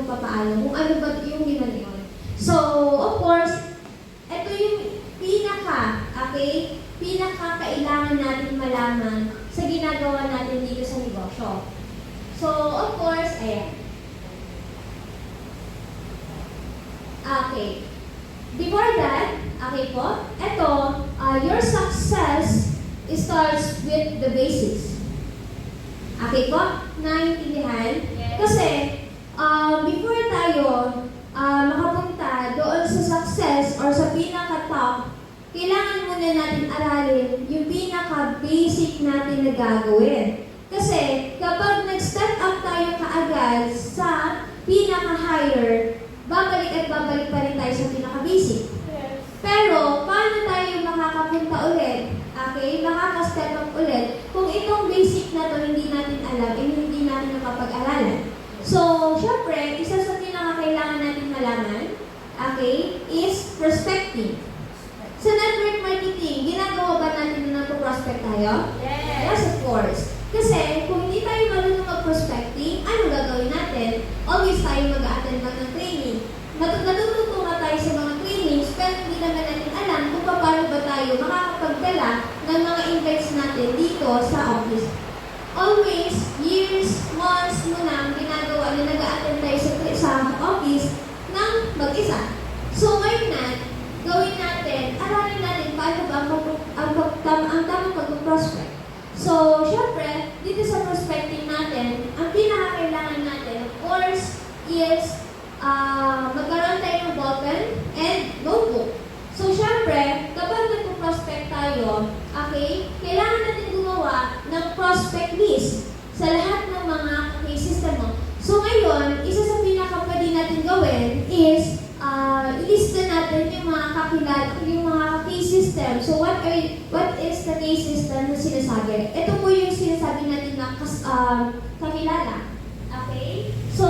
magpapaalam kung ano ba yung lima na yun. So, of course, ito yung pinaka-kailangan natin malaman sa ginagawa natin dito sa negosyo. So, of course, ayan. Okay. Before that, okay po, ito, your success starts with the basics. Okay po? Naintindihan? Yes. Kasi, before tayo makapunta doon sa success or sa pinaka-top, kailangan muna natin aralin yung pinaka-basic natin na gagawin. Kasi, kapag nag-step up tayo kaagad sa pinaka-higher, babalik at babalik pa rin tayo sa pinaka-basic. Yes. Pero, paano tayo makakapunta ulit? Okay? Makaka-step up ulit kung itong basic na to hindi natin alam and hindi natin napapag-aralan. So, syempre, isa sa pinaka-kailangan natin malaman, okay, is prospecting. Sa network marketing, ginagawa ba natin na nagpo-prospect tayo? Yes. Yes, of course. Kasi, kung hindi tayo marunong mag-prospecting, ano gagawin natin? Always tayo mag-a-attend lang ng training. Natututo nga tayo sa mga trainings, pero hindi naman natin alam kung paano ba tayo makakapagdala ng mga invites natin dito sa office. Always, years, months muna ang ginagawa na nag-a-attend tayo sa office ng mag-isa. So, ngayon na, gawin natin, aralin natin paano ba ang tamang pag-prospect. So, syempre, dito sa prospecting natin, ang pinakakailangan natin, of course, is magkaroon tayo ng ballpen and notebook. So, syempre, kapag nagpo-prospect tayo, okay, kailangan natin gumawa ng prospect list sa lahat ng mga case system mo. So, ngayon, isa sa pinaka-pwede natin gawin is ilista natin yung mga case system. So, what is the case system na sinasabi? Ito po yung sinasabi natin na kakilala. Okay? So,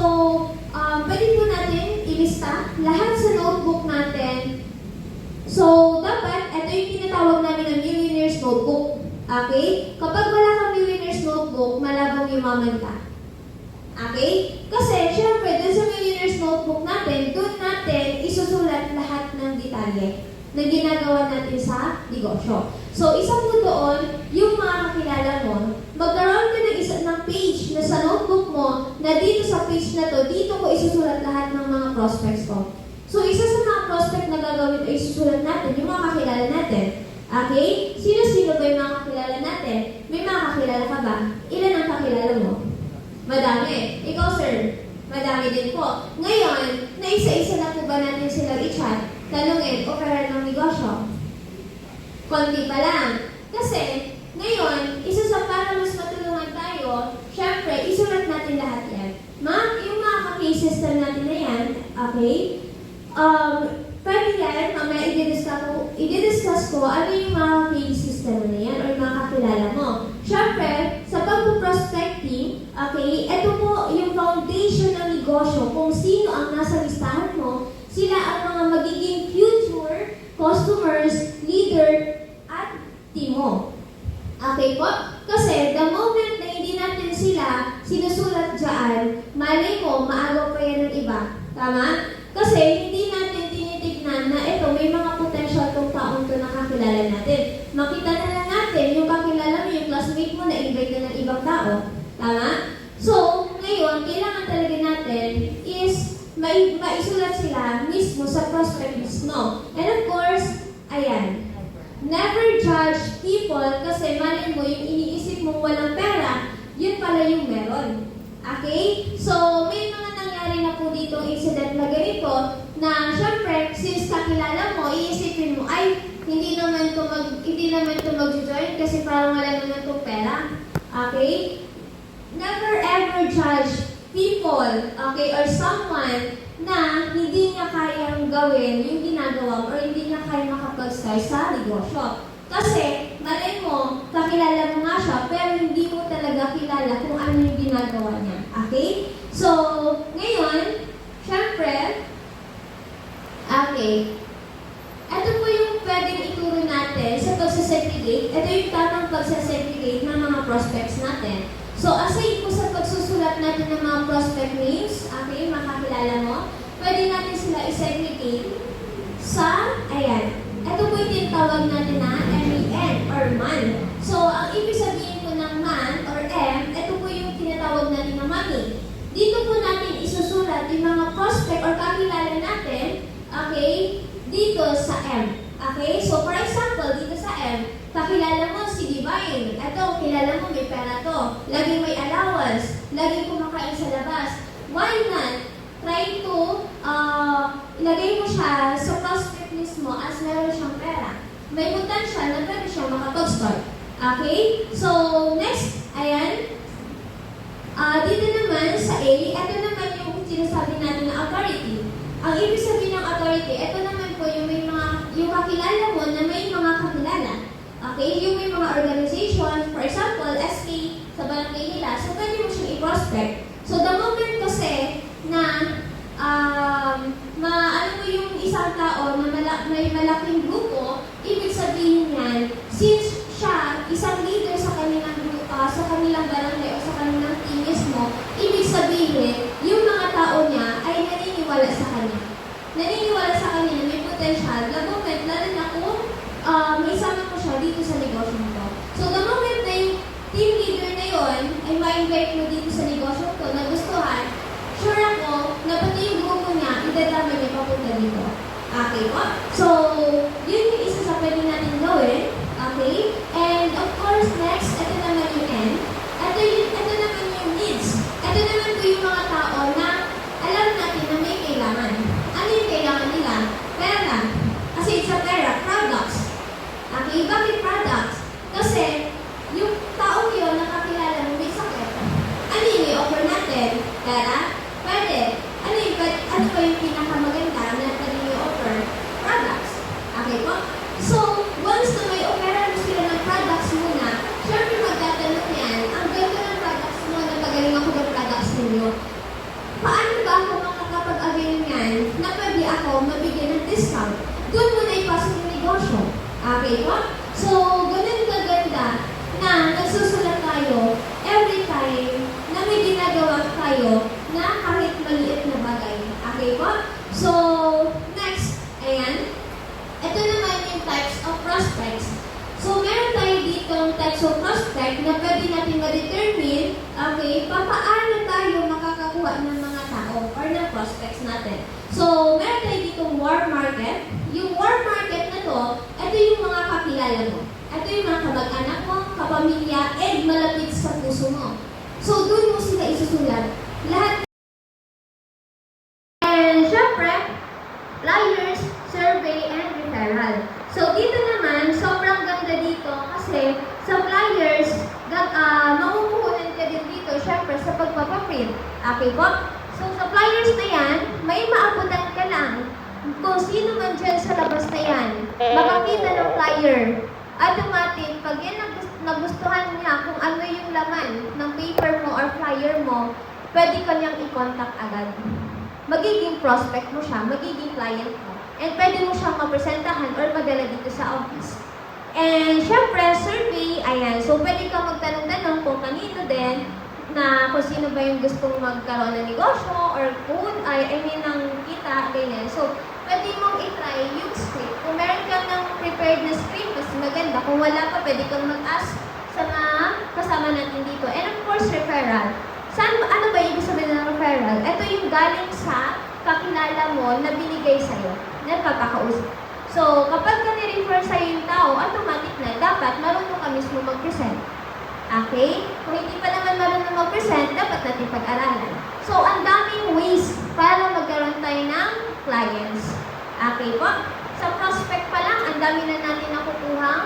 pwede po natin ilista lahat sa notebook natin. So, dapat, ito yung tinatawag namin na millionaire's notebook. Okay? Kapag wala kang millionaire's notebook, malabong yumaman ka. Okay? Kasi, syempre, dun sa millionaire's notebook natin, dun natin isusulat lahat ng detalye na ginagawa natin sa negosyo. So, isa po doon, yung mga kakilala mo, magkaroon ka ng isa ng page na sa notebook mo, na dito sa page na to, dito ko isusulat lahat ng mga prospects ko. So, isa sa mga prospect na gagawin ay isusulat natin, yung mga kakilala natin. Okay? Sino-sino ba yung mga kakilala natin? May mga kakilala ka ba? Ilan ang kakilala mo? Madami. Ikaw, sir, madami din po. Ngayon, naisa-isa na po ba natin silang i-chat? Tanungin, opera ng negosyo? Konti pa lang. Kasi, ngayon, isa sa para mas matulungan tayo, syempre, isulat natin lahat yan. Yung mga ka-case system natin na yan, okay? Pwede yan, mamaya i-discuss ko ano yung mga case system na yan or yung mga kakilala mo. Syempre, sa pag-prospecting, okay, ito po yung foundation ng negosyo. Kung sino ang nasa listahan mo, sila ang mga magiging future customers, leader, at team mo. Okay po? Kasi the moment na hindi natin sila sinusulat dyan, malay mo, maagaw pa yan ng iba. Tama? Kasi hindi natin tinitignan na ito, may mga potential tong taong to na kakilala natin. Makita na lang natin yung kakilala mo, yung classmate mo na invite na ng ibang tao. Tama? So, ngayon, kailangan talaga natin is maisulat sila mismo sa prospect list mo. And of course, ayan, never judge people kasi mali mo yung iniisip mong walang pera, yun pala yung meron. Okay? So, may mga nangyari na po dito incident na ganito na syempre, since kakilala mo, iisipin mo, ay, hindi naman to mag-join kasi parang wala naman tong pera. Okay? Never ever judge people, okay, or someone na hindi niya kayang gawin yung ginagawa or hindi niya kaya makapag-start sa negosyo. Kasi, malay mo, kakilala mo nga siya, pero hindi mo talaga kilala kung ano yung ginagawa niya. Okay? So, ngayon, syempre, okay, ito po yung pwedeng ituro natin sa pagsasegregate. Ito yung tamang pagsasegregate ng mga prospects natin. So, aside po sa pagsusulat natin ng ng mga prospect names, okay, makakilala mo. Pwede natin sila i-segregate sa, ayan, ito po yung tinatawag natin na MEN or man. So, ang ibig sabihin po ng man or M, ito po yung tinatawag natin na money. Dito po natin isusulat yung mga prospect or kakilala natin, okay, dito sa M. Okay? So, for example, dito sa M, kakilala mo si Divine. Ito, kilala mo may pera to. Laging may allowance. Laging kumakain sa labas. Why not? Try to ilagay mo siya sa prospect mismo as meron siyang pera. May potential na pwede siya makapag-start. Okay? So, next, ayan. Dito naman sa A, ito naman yung sinasabi natin na authority. Ang ibig sabihin ng authority, ito naman po yung may yung kakilala mo na may mga kakilala. Okay? Yung may mga organization, for example, SK sa barangay nila, so pwede mo siyang i-prospect. So the moment kasi na alam mo yung isang tao na may malaking grupo, ibig sabihin yan, since siya isang leader sa kanilang grupo, sa kanilang barangay o sa kanilang team mismo, ibig sabihin, yung mga tao niya ay naniniwala sa kanya. Naniniwala sa kanya na may potential. The moment, lalo na kung may isama ko siya dito sa negosyo ko. So the moment na yung team leader na yon ay ma-invite mo dito sa negosyo ko, nagustuhan, sure ako na pati yung grupo niya, idadama niya papunta dito. Okay po? So, yun yung isa sa pwede natin gawin. Okay? And of course, next, ito naman yung N. Ito naman yung needs. Ito naman po yung mga tao na alam natin na may kailangan. Ano yung kailangan nila? Pera. Kasi it's a pera. Products. Okay? Bakit products? Kasi yung taong yun nakakilala mo may sakit. Ano yung i-offer natin? Pera? Pwede. Ano pa yung pinakamaganda na pwede i-offer? Products. Okay po? So, once na may offeran mo sila ng products muna, syempre magtatanong yan, ang ganda ng products mo, napagaling ako ng products ninyo. Paano ba ako makakapag-avail yan na pwede ako mabigyan ng discount? Doon mo na ipasok yung negosyo. Okay po? So, ganun kaganda na nagsusulat tayo every time na may ginagawa tayo na kahit maliit na bagay. Okay po? So, next, ayan. Ito naman yung types of prospects. So, meron tayo dito types of prospect na pwede natin ma-determine, okay, paano tayo makakakuha ng mga tao or ng prospects natin. So, meron tayo dito warm market. Yung warm market na to, ito yung mga kakilala mo. Ito yung mga kamag-anak mo, kapamilya, and malapit sa puso mo. So, doon mo sila isusulat. Lahat. And, syempre, flyers, survey, and referral. So, dito naman, sobrang ganda dito kasi sa flyers, makukunan ka din dito, syempre, sa pagpapaprint. Okay po? So, sa flyers na yan, may maabutan ka lang. Kung sino man dyan sa labas na yan, makakita ng flyer. Automatic, pag yan nagustuhan niya kung ano yung laman ng paper mo or flyer mo, pwede ka niyang i-contact agad. Magiging prospect mo siya, magiging client mo. And pwede mo siyang mapresentahan or madala dito sa office. And syempre, survey, ayan. So, pwede ka magtanong-tanong kung kanino din na kung sino ba yung gustong magkaroon ng negosyo or kung, ng kita, ganyan. So, pwede mong itry yung script. Kung meron kang ng prepared na script, mas maganda. Kung wala pa, pwede kang mag-ask sa mga kasama natin dito. And of course, referral. Ano ba yung ibig sabihin ng referral? Ito yung galing sa kakilala mo na binigay sa'yo, na papakausap. So, kapag ka ni-refer sa'yo yung tao, automatic na, dapat marunong ka mismo mag-present. Okay? Kung hindi pa naman marunong mag-present, dapat natin pag-aralan. So, ang daming ways para magkaroon tayo ng clients. Okay po? Sa prospect pa lang, ang dami na natin nakukuhang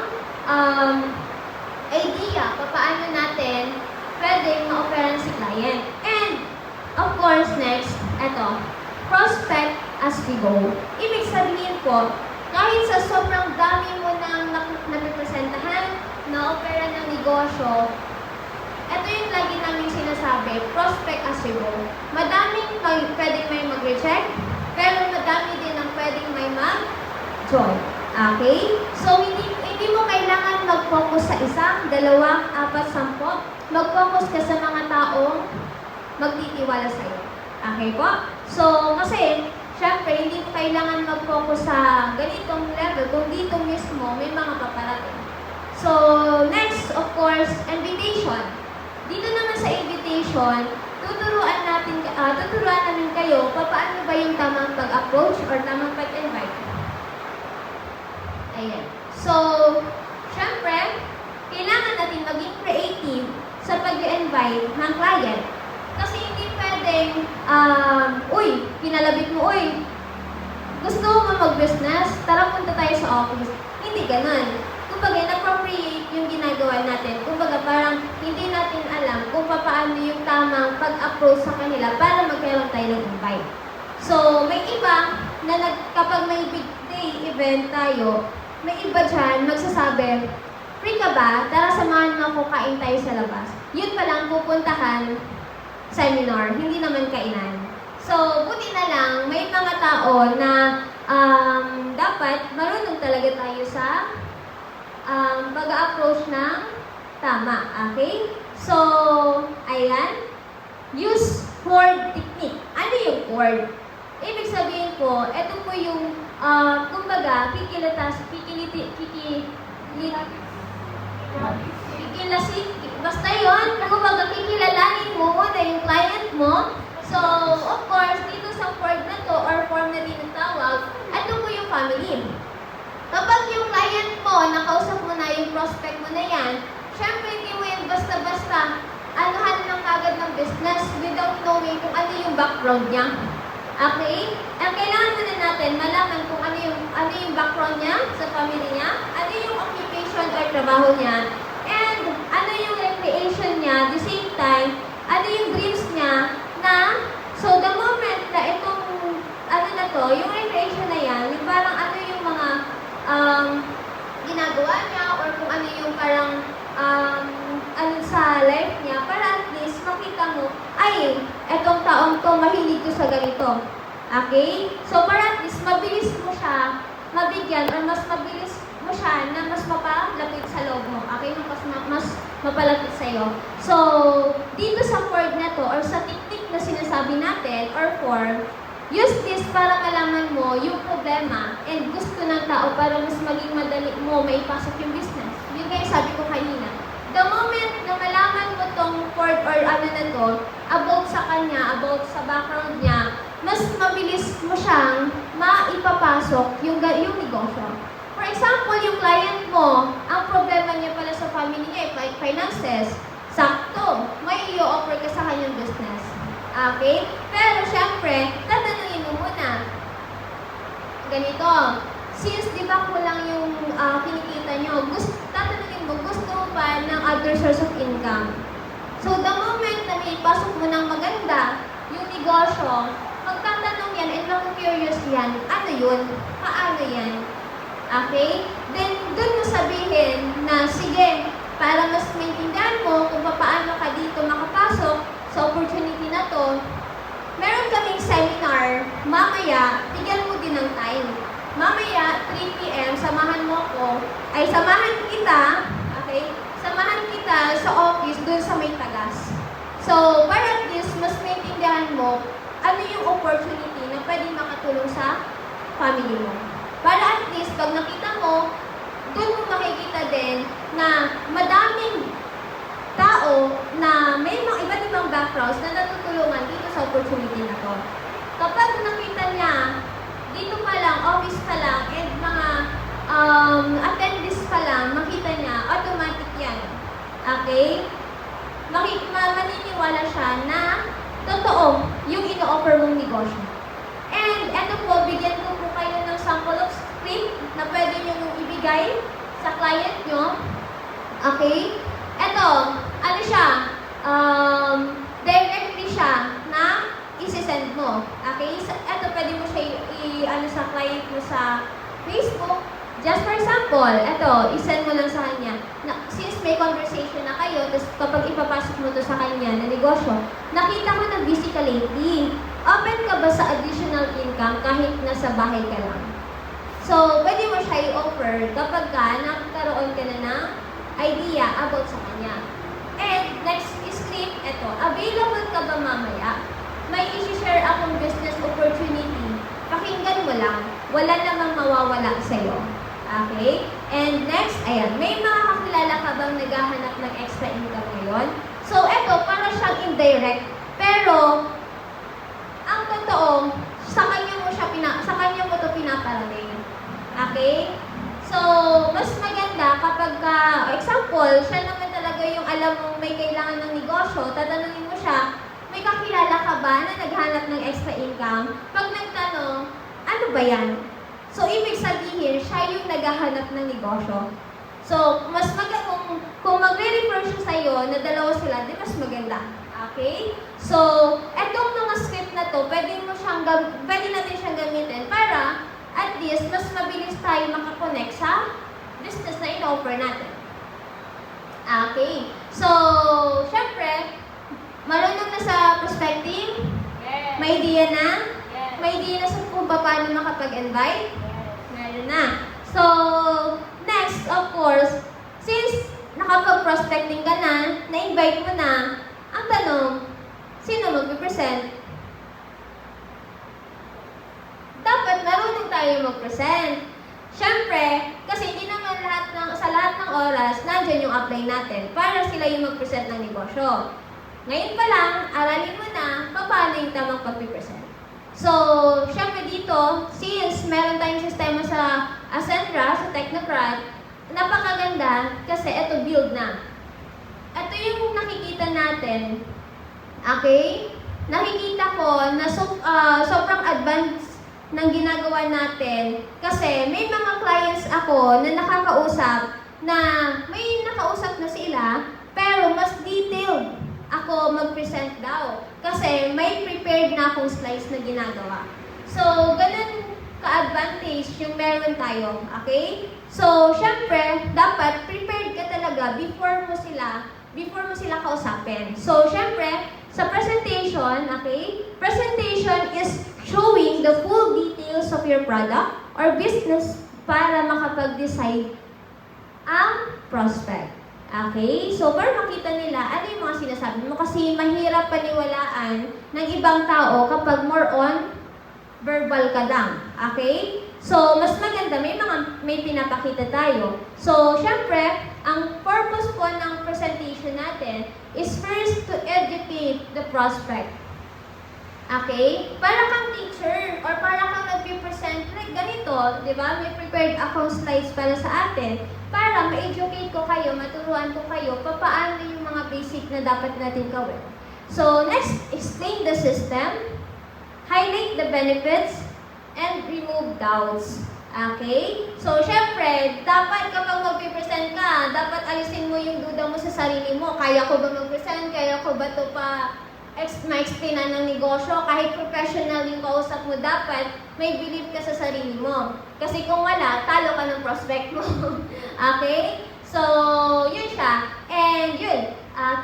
idea paano natin pwedeng ma-offeran si client. And, of course, next, eto, prospect as we go. Ibig sabihin po, kahit sa sobrang dami mo nang napipresentahan, na-offeran ng negosyo, ito yung lagi namin sinasabi, prospect as we go. Madaming pwedeng may mag-reject, pero madami din ang pwedeng may mag-join. Okay? So, hindi mo kailangan mag-focus sa isang, dalawang, apat, 10. Mag-focus ka sa mga taong magtitiwala sa'yo. Okay po? So, kasi, syempre, hindi mo kailangan mag-focus sa ganitong level kung dito mismo may mga paparating. So, next, of course, invitation. Dito naman sa invitation, tuturuan namin kayo paano ba yung tamang pag-approach or tamang pag-invite. Ayan. So, syempre, kailangan natin maging creative sa pag-invite ng client. Kasi hindi pwedeng, kinalabit mo, gusto mo mag-business, tara punta tayo sa office. Hindi ganun. Kumbaga, na-appropriate yung ginagawa natin. Kumbaga, parang hindi natin alam kung paano yung tamang pag-approach sa kanila para magkaroon tayo ng invite. So, may iba na kapag may big day event tayo, may iba dyan magsasabi, free ka ba? Tara samahan mo ako, kain tayo sa labas. Yun palang pupuntahan seminar, hindi naman kainan. So, buti na lang, may mga tao na dapat marunong talaga tayo sa pag-approach ng tama. Okay? So, ayan. Use word technique. Ano yung word? Ibig sabihin po, ito po yung, kumbaga, basta yun, kumbaga, kikilalanin mo muna yung client mo. So, of course, dito sa word na to, or form na din ang tawag, ito po yung family. Kapag yung client mo, nakausap mo na yung prospect mo na yan, syempre hindi mo yan basta-basta anuhan lang agad ng business without knowing kung ano yung background niya. Okay? Ang kailangan muna natin malaman kung ano yung background niya sa family niya, ano yung occupation or trabaho niya, and ano yung recreation niya, at the same time, ano yung dreams niya na, so the moment na itong, yung recreation na yan, yung parang ano yung mga ginagawa niya or kung ano yung parang sa life niya para at least makita mo, ay, etong taong to mahilig ko sa ganito. Okay? So para at least mabilis mo siya mabigyan or mas mabilis mo siya na mas mapalapit sa loob mo. Okay? Mas mapalapit sa'yo. So, dito sa word na to or sa technique na sinasabi natin or form, use this para malaman mo yung problema and gusto ng tao para mas maging madali mo maipasok yung business. Yun nga yung sabi ko kanina. The moment na malaman mo tong word or ano na to, about sa kanya, about sa background niya, mas mabilis mo siyang maipapasok yung negosyo. For example, yung client mo, ang problema niya pala sa family niya ay finances. Sakto, may i-offer ka sa kanyang business. Okay? Pero syempre, tatanungin mo muna. Ganito, since di ba kulang yung kinikita nyo, tatanungin mo, gusto mo ba ng other source of income? So, the moment na may pasok mo ng maganda, yung negosyo, magtatanong yan and mag-curious yan, ano yun? Paano yan? Okay? Then, dun mo sabihin na, sige, para mas maintindihan mo kung paano ka dito makapasok sa opportunity na to, meron kaming seminar, mamaya, bigyan mo din ng time. Mamaya, 3 p.m., samahan kita, okay? Samahan kita sa office dun sa may tagas. So, para at least, mas maintindihan mo ano yung opportunity na pwedeng makatulong sa family mo. Para at least, pag nakita mo, dun mo makikita din na madaming tao na may mga iba't ibang backgrounds na natutulungan dito sa opportunity na to. Kapag nakita niya, dito pa lang, office pa lang, and mga attendees pa lang, makita niya, automatic yan. Okay? Maniniwala siya na totoo yung ino-offer mong negosyo. And eto po, bigyan ko po kayo ng sample of script na pwede nyo ibigay sa client nyo. Okay? Eto, ano siya? Directly siya na isi-send mo. Okay? Eto, pwede mo siya sa client mo sa Facebook. Just for example, eto, i-send mo lang sa kanya. Since may conversation na kayo, tapos kapag ipapasok mo to sa kanya na negosyo, nakita ko na busy ka lately. Open ka ba sa additional income kahit nasa bahay ka lang? So, pwede mo siya i-offer kapag nagkaroon ka na ng idea about sa kanya. And next script, Eto, available ka ba mamaya? May isi-share akong business opportunity. Pakinggan mo lang. Wala namang mawawala sa'yo. Okay? And next, ayan, may mga kakilala ka bang naghahanap ng extra income ngayon? So, eto, para siyang indirect. Pero, ang totoo, sa kanya mo to pinaparating. Okay? So, mas maganda kapag example, siya naman talaga yung alam mong may kailangan ng negosyo, tatanungin mo siya, may kakilala ka ba na naghanap ng extra income? Pag nagtanong, ano ba yan? So, ibig sabihin, siya yung naghahanap ng negosyo. So, mas maganda kung magre-refer siya sa'yo na dalawa sila, di mas maganda. Okay? So, etong mga script na to, pwede natin siyang gamitin para at least, mas mabilis tayo makakonect sa business na in-offer natin. Okay. So, syempre, marunong na sa prospecting? Yes. May idea na? Yes. May idea na sa kung paano makapag-invite? Yes. Meron na. So, next, of course, since nakapag-prospecting ka na, na-invite mo na, ang tanong, sino mag-present? Dapat marunong tayo mag-present. Siyempre, kasi hindi naman sa lahat ng oras, nandiyan yung upline natin para sila yung mag-present ng negosyo. Ngayon pa lang, aralin mo na paano yung tamang pag-present. So, siyempre dito, since meron tayong sistema sa Ascentra, sa Technocrat, napakaganda kasi ito build na. Ito yung nakikita natin. Okay? Nakikita ko na sobrang advanced ng ginagawa natin kasi may mga clients ako na nakakausap na may nakausap na sila pero mas detailed ako mag-present daw kasi may prepared na akong slides na ginagawa. So, ganun ka-advantage yung meron tayo. Okay? So, syempre, dapat prepared ka talaga before mo sila kausapin. So, syempre, sa presentation, okay? Presentation is showing the full details of your product or business para makapag-decide ang prospect. Okay? So, para makita nila ano yung mga sinasabi mo kasi mahirap paniwalaan ng ibang tao kapag more on verbal ka lang. Okay? So, mas maganda, may pinapakita tayo. So, syempre, ang purpose po ng presentation natin is first to educate the prospect. Okay? Para kang teacher or para kang nag-present like ganito, di ba? May prepared akong slides para sa atin para ma-educate ko kayo, maturuan ko kayo paano yung mga basic na dapat natin gawin. So, next, explain the system, highlight the benefits, and remove doubts. Okay? So, syempre, dapat kapag mag-present ka, dapat alisin mo yung duda mo sa sarili mo. Kaya ko ba mag-present? Kaya ko ba ito ma-explainan ng negosyo? Kahit professional yung kausap mo, dapat may believe ka sa sarili mo. Kasi kung wala, talo ka ng prospect mo. Okay? So, yun siya. And yun,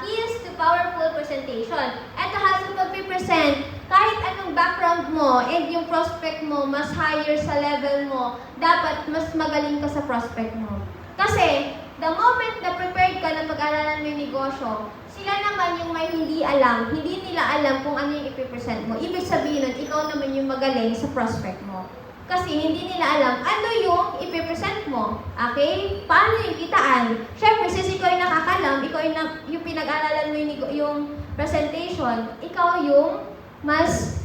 keys to powerful presentation. Ito ha, sa pag-present, kahit anong background mo and yung prospect mo mas higher sa level mo, dapat mas magaling ka sa prospect mo. Kasi, the moment na prepared ka na pag-aralan mo yung negosyo, sila naman yung may hindi alam, hindi nila alam kung ano yung ipipresent mo. Ibig sabihin nun, ikaw naman yung magaling sa prospect mo. Kasi hindi nila alam ano yung ipipresent mo. Okay? Paano yung kitaan? Siyempre, since ikaw yung nakakalam, ikaw yung pinag-aralan mo yung presentation, ikaw yung mas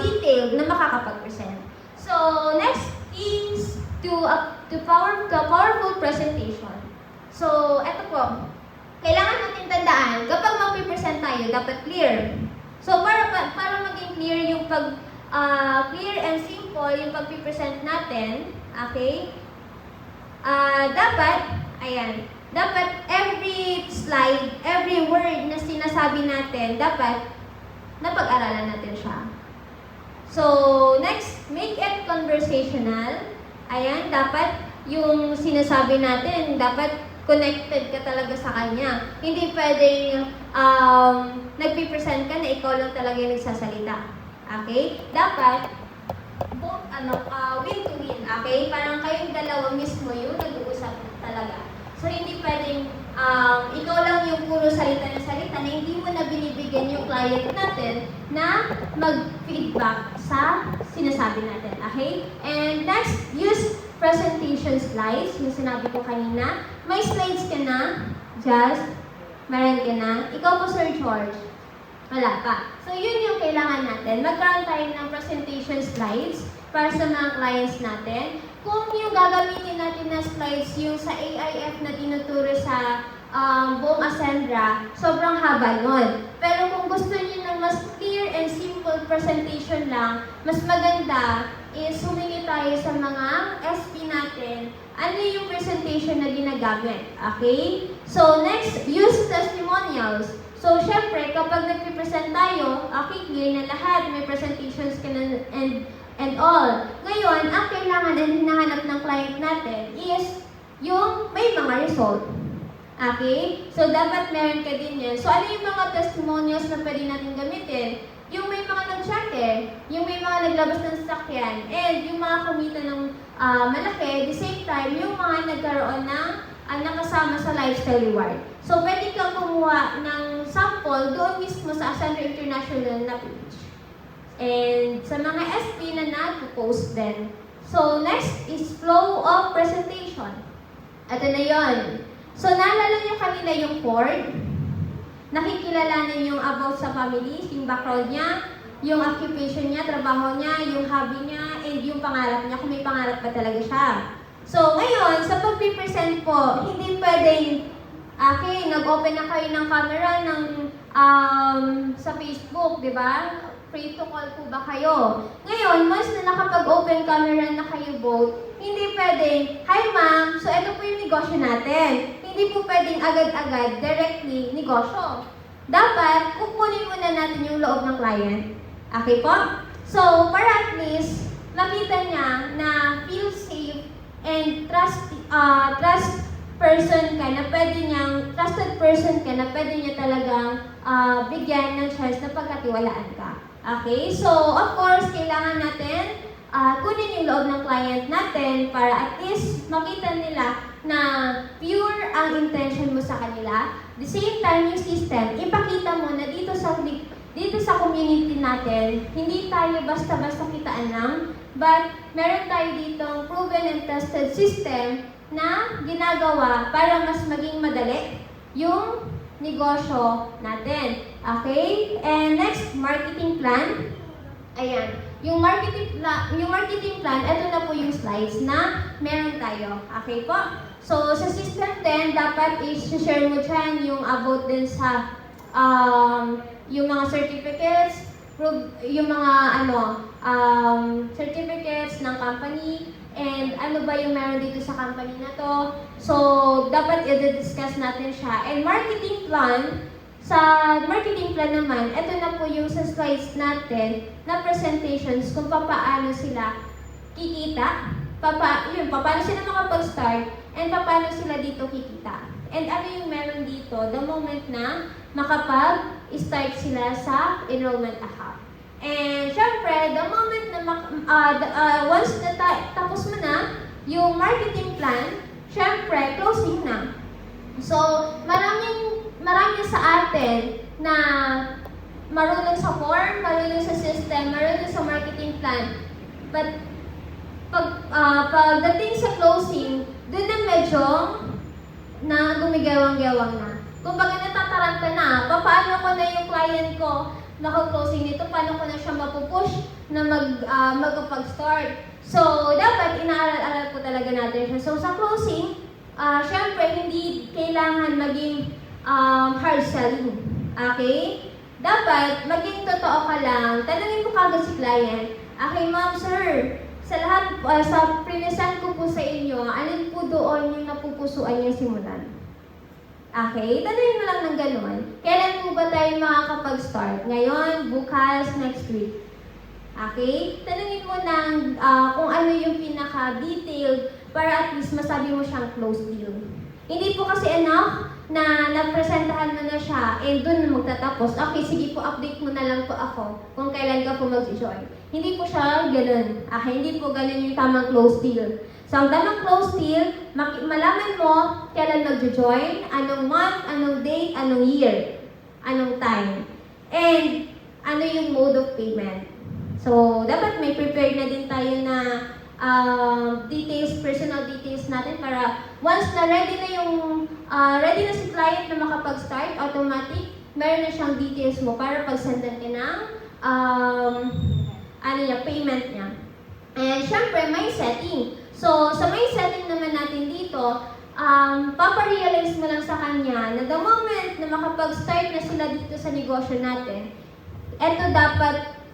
detailed na makakapag-present. So, next is to powerful presentation. So, eto po. Kailangan natin tandaan, kapag mag-present tayo, dapat clear. So, para maging clear yung clear and simple yung pag-present natin, okay? Dapat every slide, every word na sinasabi natin, dapat napag-aralan natin siya. So, next, make it conversational. Ayan, dapat yung sinasabi natin, dapat connected ka talaga sa kanya. Hindi pwedeng nagpipresent ka na ikaw lang talaga yung nagsasalita. Okay? Dapat, both, win to win. Okay? Parang kayong dalawa mismo yung nag-uusap talaga. So, hindi pwedeng ikaw lang yung puro salita na salita makikita na hindi mo na binibigyan yung client natin na mag-feedback sa sinasabi natin. Okay? And next, use presentation slides. Yung sinabi ko kanina. May slides ka na? Just? Meron ka na? Ikaw po, Sir George? Wala pa. So, yun yung kailangan natin. Magkaroon tayo ng presentation slides para sa mga clients natin. Kung yung gagamitin natin na slides, yung sa AIF na tinuturo sa buong Ascendra, sobrang haba nun. Pero kung gusto niyo ng mas clear and simple presentation lang, mas maganda is humingi tayo sa mga SP natin ano yung presentation na ginagamit. Okay? So, next, use testimonials. So, syempre, kapag nag-present tayo, okay, clear na lahat, may presentations ka na and all. Ngayon, ang kailangan na hinahanap ng client natin is yung may mga result. Okay? So, dapat meron ka din yan. So, ano yung mga testimonials na pwede natin gamitin? Yung may mga nag-charter, yung may mga naglabas ng sasakyan, and yung mga kumita ng malaki, at the same time, yung mga nagkaroon ng nakasama sa lifestyle reward. So, pwede kang kumuha ng sample doon mismo sa Ascendra International na page. And sa mga SP na nag-post din. So, next is flow of presentation. Ito na yon. So, naalala niyo kanina yung Ford. Nakikilalanin yung about sa family, yung background niya, yung occupation niya, trabaho niya, yung hobby niya, and yung pangarap niya, kung may pangarap pa talaga siya. So, ngayon, sa pag-present po, hindi pwedeng, okay, nag-open na kayo ng camera ng, sa Facebook, di ba? Free to call po ba kayo? Ngayon, once na nakapag-open camera na kayo both, hindi pwedeng, hi ma'am, so ito po yung negosyo natin. Hindi po pwedeng agad-agad, directly, negosyo. Dapat, kukunin muna natin yung loob ng client. Okay po? So, para at least, makita niya na feel safe and trust person ka na pwede niyang, trusted person ka na pwede niya talagang bigyan ng chance na pagkatiwalaan ka. Okay? So, of course, kailangan natin kunin yung loob ng client natin para at least makita nila na pure ang intention mo sa kanila. The same time, yung system, ipakita mo na dito sa community natin, hindi tayo basta-basta kitaan lang, but meron tayo ditong proven and tested system na ginagawa para mas maging madali yung negosyo natin. Okay? And next, marketing plan. Ayan. Yung marketing plan, ito na po yung slides na meron tayo. Okay po? So, sa system din, dapat i-share mo dyan yung about din sa yung mga certificates, yung mga certificates ng company, and ano ba yung meron dito sa company na to. So, dapat i-discuss natin siya. And marketing plan, sa marketing plan naman, ito na po yung sa slides natin na presentations kung paano sila kikita, paano sila makapag-start, and paano sila dito kikita. And ano yung meron dito the moment na makapag-start sila sa enrollment account. And syempre, the moment na once na tapos mo na yung marketing plan, syempre, closing na. So, marami sa atin na marunong sa form, marunong sa system, marunong sa marketing plan. But pagdating sa closing, doon na medyo na gumigewang-gewang na. Kung baga natataranta na, paano ko na yung client ko naka-closing nito, paano ko na siya mapupush na magpag-start. So, dapat inaaral-aral po talaga natin siya. So, sa closing, syempre, hindi kailangan maging hard selling. Okay? Dapat, maging totoo ka lang. Tanungin mo kagad si client, okay, ma'am, sir, sa lahat, sa present ko po sa inyo, alin po doon yung napupusuan niya simulan? Okay? Tanungin mo lang ng gano'n. Kailan po ba tayo makakapag-start? Ngayon, bukas, next week. Okay? Tanungin mo ng kung ano yung pinaka-detailed para at least masabi mo siyang closed deal. Hindi po kasi enough na napresentahan mo na siya and doon na magtatapos. Okay, sige po, update mo na lang po ako kung kailan ka po mag-join. Hindi po siya ganun. Okay, hindi po ganun yung tamang closed deal. So, ang tamang closed deal, malaman mo kailan mag-join, anong month, anong date, anong year. anong time, and ano yung mode of payment. So, dapat may prepared na din tayo na details, personal details natin para once na ready na si client na makapag-start, automatic, meron na siyang details mo para pag-sendan ka ng payment niya. And syempre, may setting. So, sa may setting naman natin dito, paparealize mo lang sa kanya na the moment na makapag-start na sila dito sa negosyo natin,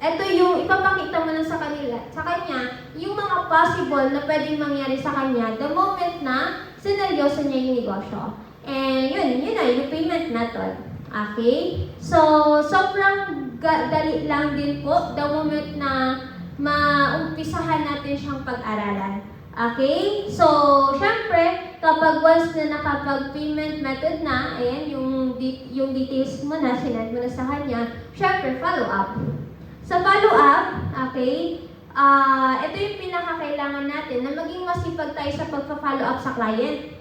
ito yung ipapakita mo lang sa kanya, yung mga possible na pwedeng mangyari sa kanya the moment na sineryoso niya yung negosyo. And yun na, yung payment method. Okay? So, sobrang dali lang din po the moment na maumpisahan natin siyang pag-aralan. Okay? So, syempre, kapag once na nakapag-payment method na, ayan, yung details mo na, sinend mo na sa kanya, syempre, follow up. Sa follow-up, okay, ito yung pinakakailangan natin na maging masipag tayo sa pagpa-follow up sa client.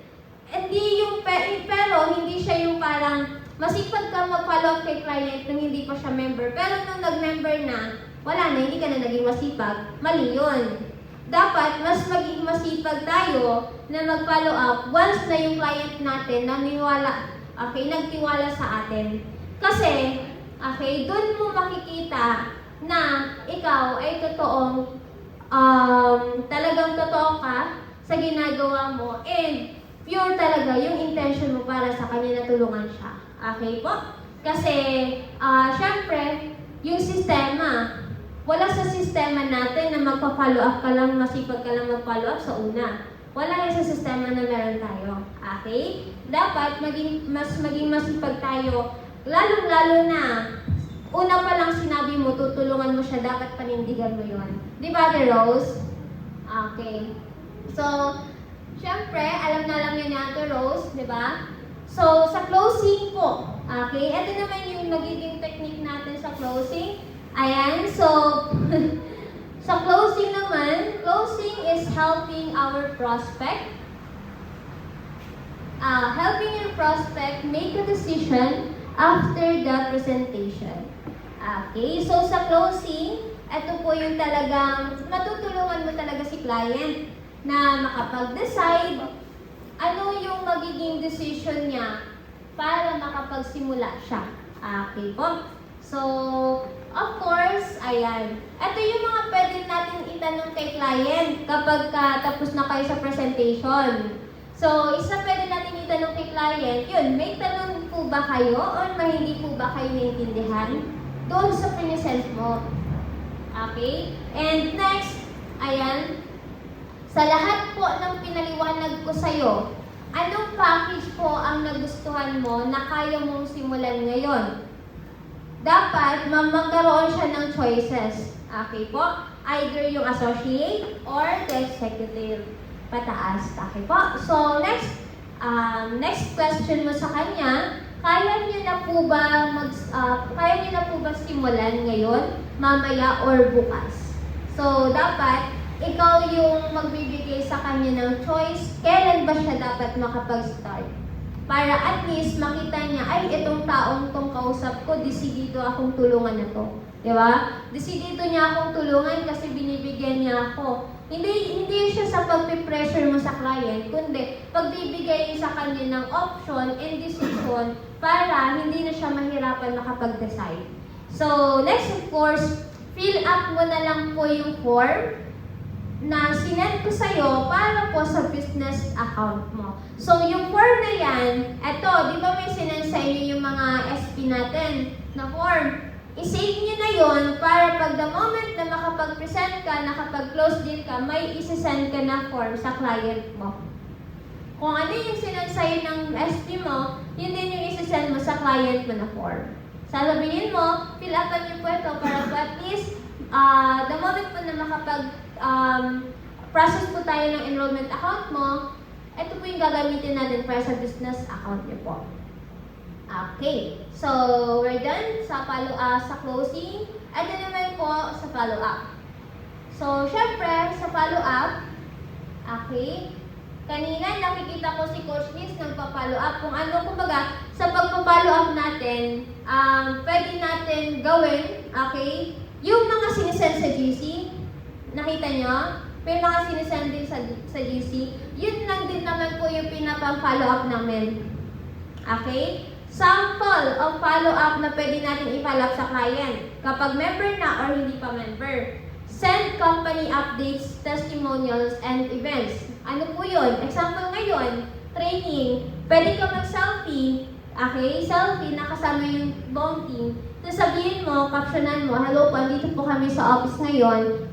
Pero hindi siya yung parang masipag ka mag-follow up kay client nung hindi pa siya member. Pero nung nag-member na, wala na, hindi ka na naging masipag. Mali yun. Dapat mas maging masipag tayo na mag-follow up once na yung client natin nagtiwala sa atin. Kasi, okay, doon mo makikita na ikaw ay talagang totoo ka sa ginagawa mo and pure talaga yung intention mo para sa kanya na tulungan siya. Okay po? Kasi, syempre, yung sistema, wala sa sistema natin na magpa-follow up ka lang, masipag ka lang mag-follow up sa una. Wala yan sa sistema na meron tayo. Okay? Dapat maging masipag tayo, lalong-lalo na una pa lang sinabi mo, tutulungan mo siya, dapat panindigan mo yun. Di ba, Ate Rose? Okay. So, syempre, alam na lang yun ni Ate Rose, di ba? So, sa closing po, okay, ito naman yung magiging technique natin sa closing. Ayan, so, sa closing naman, closing is helping our prospect. Helping your prospect make a decision after the presentation. Okay, so sa closing, ito po yung talagang matutulungan mo talaga si client na makapag-decide ano yung magiging decision niya para makapagsimula siya. Okay po? So, of course, ayan. Ito yung mga pwede natin itanong kay client kapag tapos na kayo sa presentation. So, isa pwede natin itanong kay client, yun, may tanong po ba kayo o hindi po ba kayo naiintindihan doon sa present mo? Okay? And next, ayan, sa lahat po ng pinaliwanag ko sa'yo, anong package po ang nagustuhan mo na kaya mong simulan ngayon? Dapat magkaroon siya ng choices. Okay po? Either yung associate or the executive pataas. Okay po? So, next question mo sa kanya, kaya niyo na po ba simulan ngayon, mamaya, or bukas? So, dapat ikaw yung magbibigay sa kanya ng choice, kailan ba siya dapat makapag-start? Para at least makita niya, ay, itong taong tong kausap ko, desidido akong tulungan na to. Diba? Desidido niya akong tulungan kasi binibigyan niya ako. Hindi siya sa pagpipressure mo sa client, kundi pagbibigay sa kanya ng option and decision para hindi na siya mahirapan makapag-decide. So, next of course, fill up mo na lang po yung form na sinend ko sa'yo para po sa business account mo. So, yung form na yan, eto, di ba may sinend sa inyo yung mga SP natin na form? I-save nyo na yon para pag the moment na makapag-present ka, nakapag-close deal ka, may isi-send ka na form sa client mo. Kung ano yung sinend sa'yo ng SP mo, yun din yung isi-send mo sa client mo na form. Sasabihin mo, fill upan nyo po ito para po at least, the moment po na process po tayo ng enrollment account mo, ito po yung gagamitin natin para sa business account nyo po. Okay. So, we're done sa closing. Ito naman po sa follow-up. So, syempre, sa follow-up, okay, Kanina, nakikita ko si Coach Liz nagpa-follow up. Kung ano, kumbaga, sa pagpa-follow up natin, pwede natin gawin, okay, yung mga sinisend sa GC, nakita nyo? Pero mga sinisend din sa GC, yun lang din naman po yung pinapa-follow up namin. Okay? Sample of follow-up na pwede natin i-follow up sa client kapag member na or hindi pa member. Send company updates, testimonials, and events. Ano po yun? Example ngayon, training. Pwede ka mag-selfie. Okay? Selfie, nakasama yung buong team. Tapos sabihin mo, captionan mo, hello po, andito po kami sa office ngayon.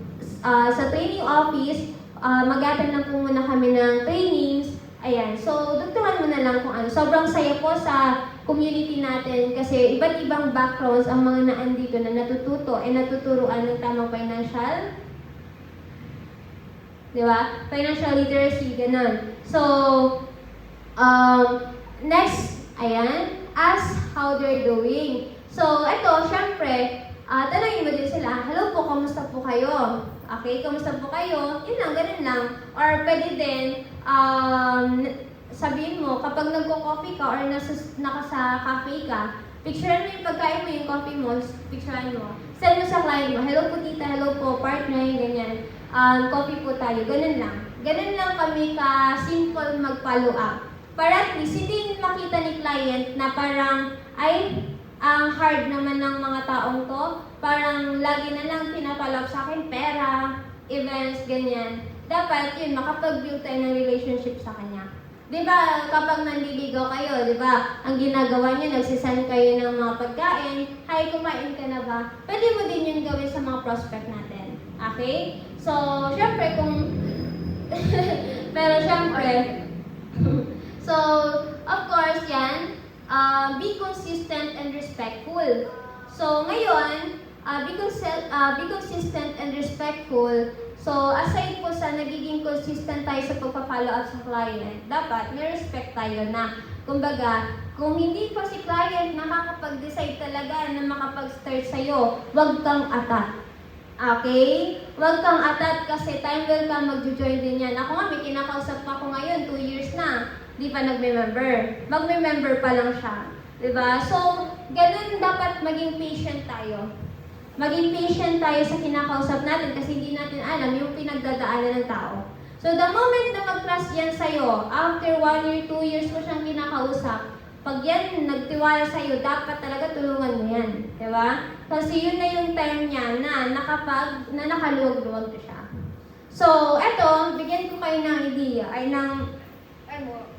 Sa training office, mag-attend na po muna kami ng trainings. Ayan, so dugtungan mo na lang kung ano. Sobrang saya po sa community natin kasi iba't ibang backgrounds ang mga naandito na natututo ay natuturuan ng tamang financial. Di ba? Financial literacy, ganun. So, next, ayan, ask how they're doing. So, ito, syempre, tanongin mo din sila, hello po, kamusta po kayo? Okay, kamusta po kayo? Yun lang, ganun lang. Or pwede din, sabihin mo, kapag nagko-coffee ka or naka sa cafe ka, picturean mo yung pagkain mo, yung coffee mo, picturean mo. Send mo sa client mo, hello po tita, hello po partner, ganyan. Coffee po tayo, ganun lang. Ganun lang kami ka-simple mag-follow up. Para at least, hindi makita ni client na parang, ay, ang hard naman ng mga taong to, parang lagi na lang pinapalop sa akin pera, events, ganyan. Dapat yun, makapag-build tayo ng relationship sa kanya. Di ba, kapag nandiligaw kayo, di ba, ang ginagawa niyo, nagsisend kayo ng mga pagkain, hi, kumain ka na ba? Pwede mo din yun gawin sa mga prospect natin. Okay? So, syempre, kung... Pero syempre, so, of course, yan, be consistent and respectful. So, ngayon, be consistent and respectful. So, aside po sa nagiging consistent tayo sa pagpa-follow up sa client, dapat may respect tayo na, kumbaga, kung hindi pa si client nakakapag-decide talaga na makapag-start sa'yo, huwag kang atat. Okay? Huwag kang atat kasi time will come, mag-join din yan. Ako nga, may kinakausap pa ako ngayon, 2 years na. Di pa nagme-member. Magme-member pa lang siya. Diba? So, ganun dapat maging patient tayo. Maging patient tayo sa kinakausap natin kasi hindi natin alam yung pinagdadaanan ng tao. So, the moment na mag-trust yan sa'yo, after 1 year, 2 years mo siyang kinakausap, pag yan nagtiwala sa'yo, dapat talaga tulungan mo yan. Diba? Kasi yun na yung time niya na nakaluwag-luwag na siya. So, eto, bigyan ko kayo ng idea,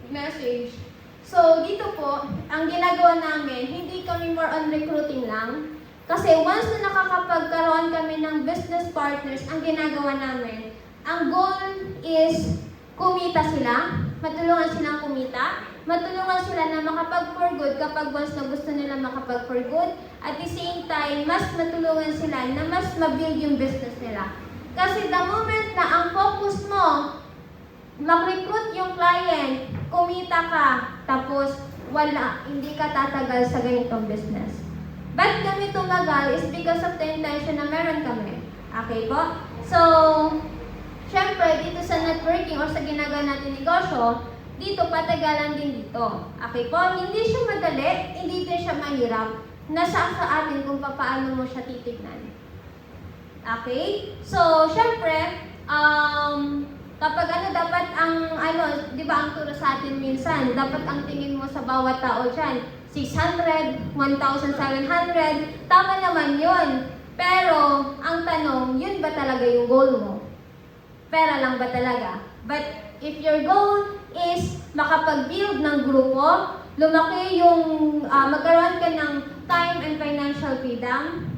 message. So, dito po, ang ginagawa namin, hindi kami more on recruiting lang. Kasi once na nakakapagkaroon kami ng business partners, ang ginagawa namin, ang goal is kumita sila, matulungan silang kumita, matulungan sila na makapag-for good kapag once na gusto nila makapag-for good, at the same time, mas matulungan sila na mas mabuild yung business nila. Kasi the moment na ang focus mo, mag-recruit yung client, kumita ka, tapos wala, hindi ka tatagal sa ganitong business. Ba't kami tumagal is because of the intention na meron kami. Okay po? So, syempre, dito sa networking or sa ginagawa natin negosyo, dito patagalan din dito. Okay po? Hindi siya madali, hindi din siya mahirap. Nasa sa atin kung paano mo siya titignan. Okay? So, syempre, kapag dapat di ba ang turo sa atin minsan, dapat ang tingin mo sa bawat tao dyan, 600, 1,700, tama naman yun. Pero, ang tanong, yun ba talaga yung goal mo? Pera lang ba talaga? But, if your goal is makapag-build ng grupo, lumaki yung, magkaroon ka ng time and financial freedom,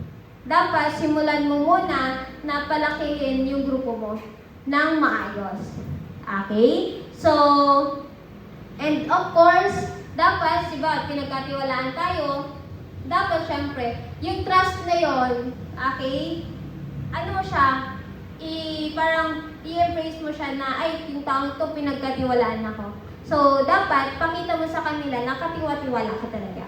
dapat simulan mo muna na palakihin yung grupo mo ng maayos. Okay? So, and of course, dapat, diba, pinagkatiwalaan tayo, dapat syempre, yung trust na yon, okay, parang i-embrace mo siya na, ay, yung taong to pinagkatiwalaan ako. So, dapat, pakita mo sa kanila na katiwa-tiwala ka talaga.